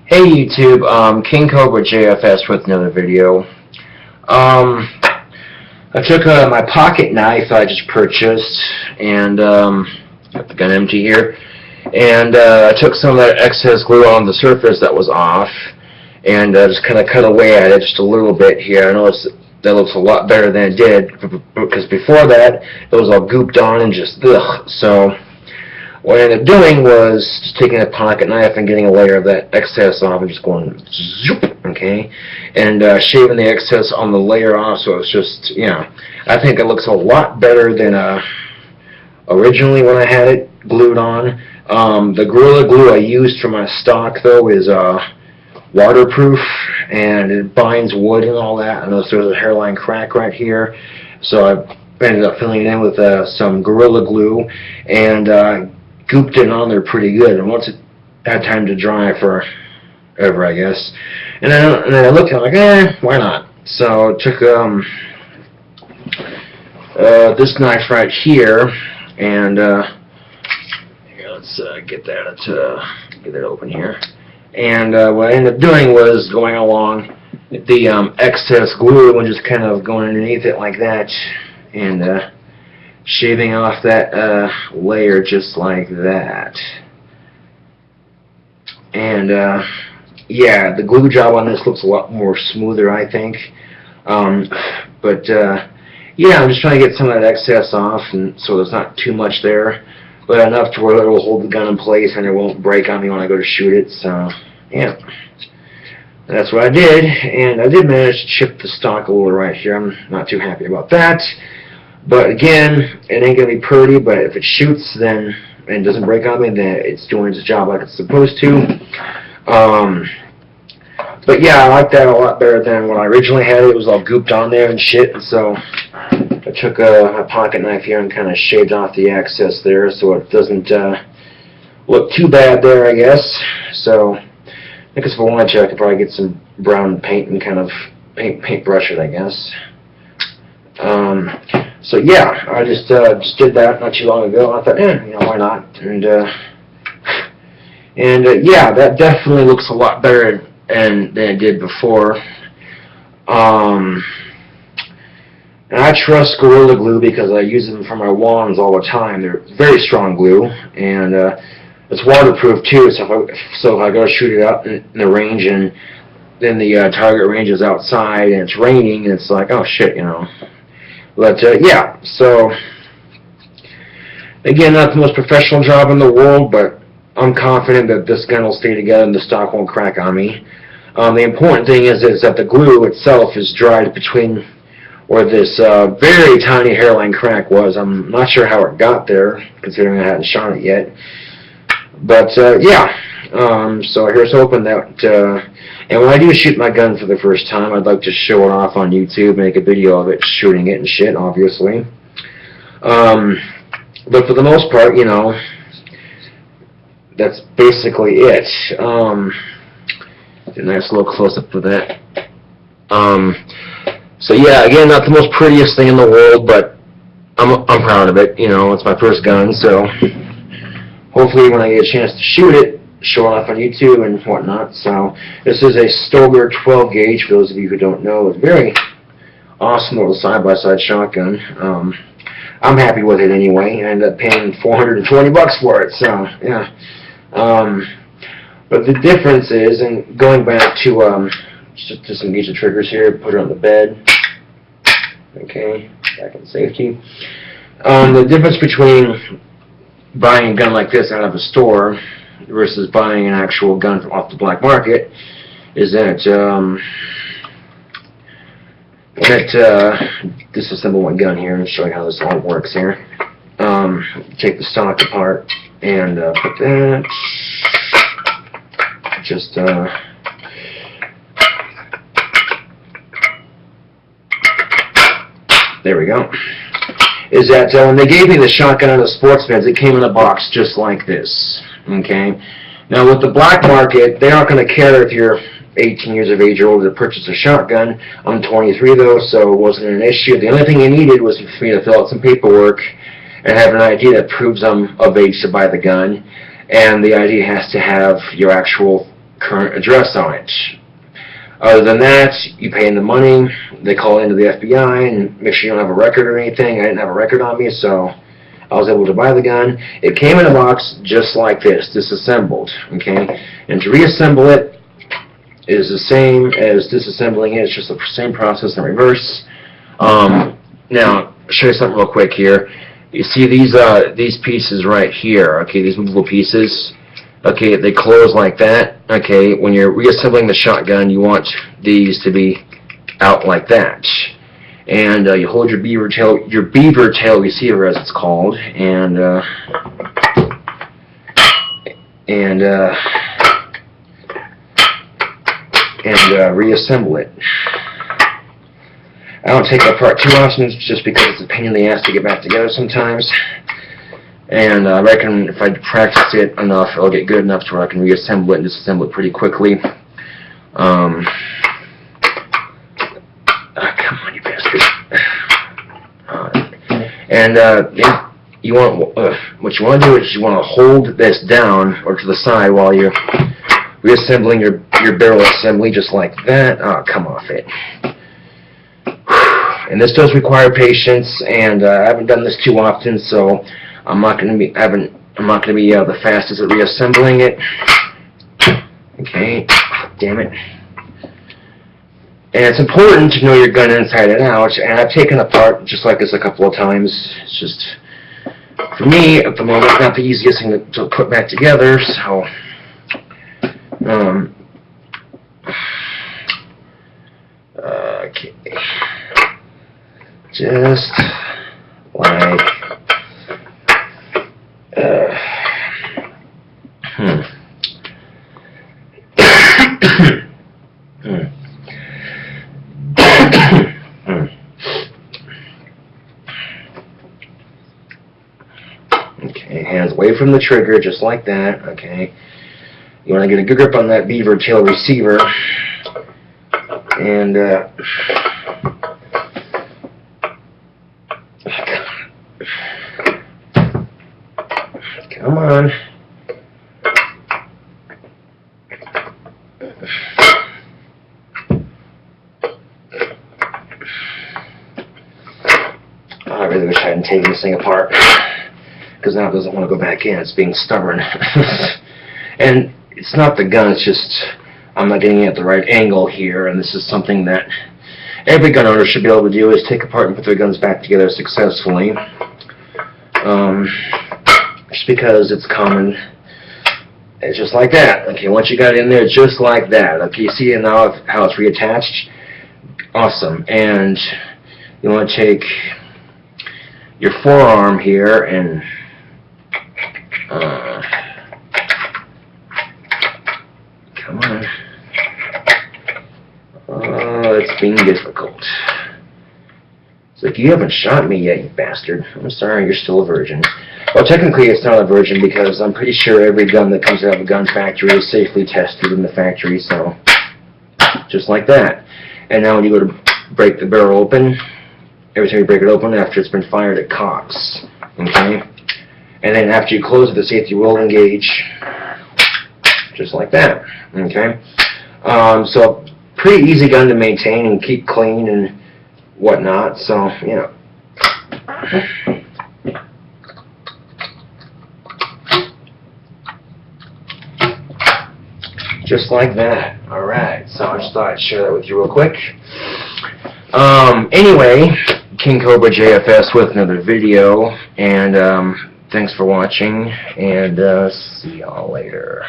Hey YouTube, KingCobraJFS with another video. I took my pocket knife I just purchased and got the gun empty here, and I took some of that excess glue on the surface that was off and just kind of cut away at it just a little bit here. I noticed that looks a lot better than it did because before that it was all gooped on and just ugh. So what I ended up doing was just taking a pocket knife and getting a layer of that excess off and just going zoop, okay, and shaving the excess on the layer off, so it's just, I think it looks a lot better than originally when I had it glued on. The Gorilla Glue I used for my stock, though, is waterproof, and it binds wood and all that. I noticed there's a hairline crack right here, so I ended up filling it in with some Gorilla Glue, and gooped it on there pretty good, and once it had time to dry forever, I guess, and then I looked at it like, why not? So I took this knife right here, and here, let's get that open here, and what I ended up doing was going along the excess glue and just kind of going underneath it like that, and shaving off that layer just like that. And yeah, the glue job on this looks a lot more smoother, I think. But yeah, I'm just trying to get some of that excess off, and so there's not too much there, but enough to where it will hold the gun in place and it won't break on me when I go to shoot it. So yeah, that's what I did, and I did manage to chip the stock a little right here. I'm not too happy about that. But again, it ain't going to be pretty, but if it shoots then and doesn't break on me, then it's doing its job like it's supposed to. But yeah, I like that a lot better than when I originally had it. It was all gooped on there and shit, and so I took a pocket knife here and kind of shaved off the excess there so it doesn't look too bad there, I guess. So I think if I wanted to, I could probably get some brown paint and kind of paintbrush it, I guess. So yeah, I just did that not too long ago. I thought, why not? And yeah, that definitely looks a lot better than it did before. And I trust Gorilla Glue because I use them for my wands all the time. They're very strong glue, and it's waterproof too. So if I go shoot it out in the range, and then the target range is outside and it's raining, and it's like, oh shit, But yeah, so again, not the most professional job in the world, but I'm confident that this gun will stay together and the stock won't crack on me. The important thing is that the glue itself is dried between where this very tiny hairline crack was. I'm not sure how it got there, considering I hadn't shot it yet. But yeah, so here's hoping that. And when I do shoot my gun for the first time, I'd like to show it off on YouTube, make a video of it, shooting it and shit, obviously. But for the most part, that's basically it. A nice little close-up of that. So yeah, again, not the most prettiest thing in the world, but I'm proud of it. It's my first gun, so hopefully when I get a chance to shoot it, show it off on YouTube and whatnot. So this is a Stoger 12 gauge, for those of you who don't know. It's a very awesome little side-by-side shotgun. I'm happy with it anyway. I ended up paying 420 bucks for it, so yeah. But the difference is, and going back to just disengage the triggers here, put it on the bed, okay, back in safety. The difference between buying a gun like this out of a store versus buying an actual gun off the black market is that disassemble my gun here and show you how this all works here. Take the stock apart and put that just there we go. Is that when they gave me the shotgun on the sports meds, it came in a box just like this. Okay. Now with the black market, they aren't going to care if you're 18 years of age or older to purchase a shotgun. I'm 23 though, so it wasn't an issue. The only thing you needed was for me to fill out some paperwork and have an ID that proves I'm of age to buy the gun. And the ID has to have your actual current address on it. Other than that, you pay in the money, they call into the FBI and make sure you don't have a record or anything. I didn't have a record on me, so I was able to buy the gun. It came in a box just like this, disassembled, okay? And to reassemble it is the same as disassembling it. It's just the same process in reverse. Now, I'll show you something real quick here. You see these pieces right here, okay, these movable pieces, okay, they close like that, okay. When you're reassembling the shotgun, you want these to be out like that. And you hold your beaver tail receiver, as it's called, and reassemble it. I don't take it apart too often, just because it's a pain in the ass to get back together sometimes. And I reckon if I practice it enough, it'll get good enough to where I can reassemble it and disassemble it pretty quickly. Come on, you bastard. You want what you want to do is you want to hold this down or to the side while you're reassembling your barrel assembly, just like that. Oh, come off it. And this does require patience, and I haven't done this too often, so I'm not going to be the fastest at reassembling it. Okay, damn it. And it's important to know your gun inside and out, and I've taken apart just like this a couple of times. It's just, for me, at the moment, not the easiest thing to put back together, so okay. Just like Okay, hands away from the trigger, just like that. Okay, you want to get a good grip on that beaver tail receiver, and come on. I really wish I hadn't taken this thing apart, because now it doesn't want to go back in. It's being stubborn. And it's not the gun, it's just I'm not getting it at the right angle here, and this is something that every gun owner should be able to do, is take apart and put their guns back together successfully. Just because it's common. It's just like that. Okay, once you got it in there, just like that. Okay, you see now how it's reattached? Awesome. And you want to take your forearm here and come on. Oh, it's being difficult. It's like, you haven't shot me yet, you bastard. I'm sorry, you're still a virgin. Well, technically it's not a virgin, because I'm pretty sure every gun that comes out of a gun factory is safely tested in the factory, so just like that. And now when you go to break the barrel open, every time you break it open after it's been fired, it cocks. Okay? And then after you close it, the safety will engage, just like that. Okay? So pretty easy gun to maintain and keep clean and whatnot, so, you know. Just like that. Alright, so I just thought I'd share that with you real quick. Anyway, KingCobraJFS with another video, and thanks for watching, and see y'all later.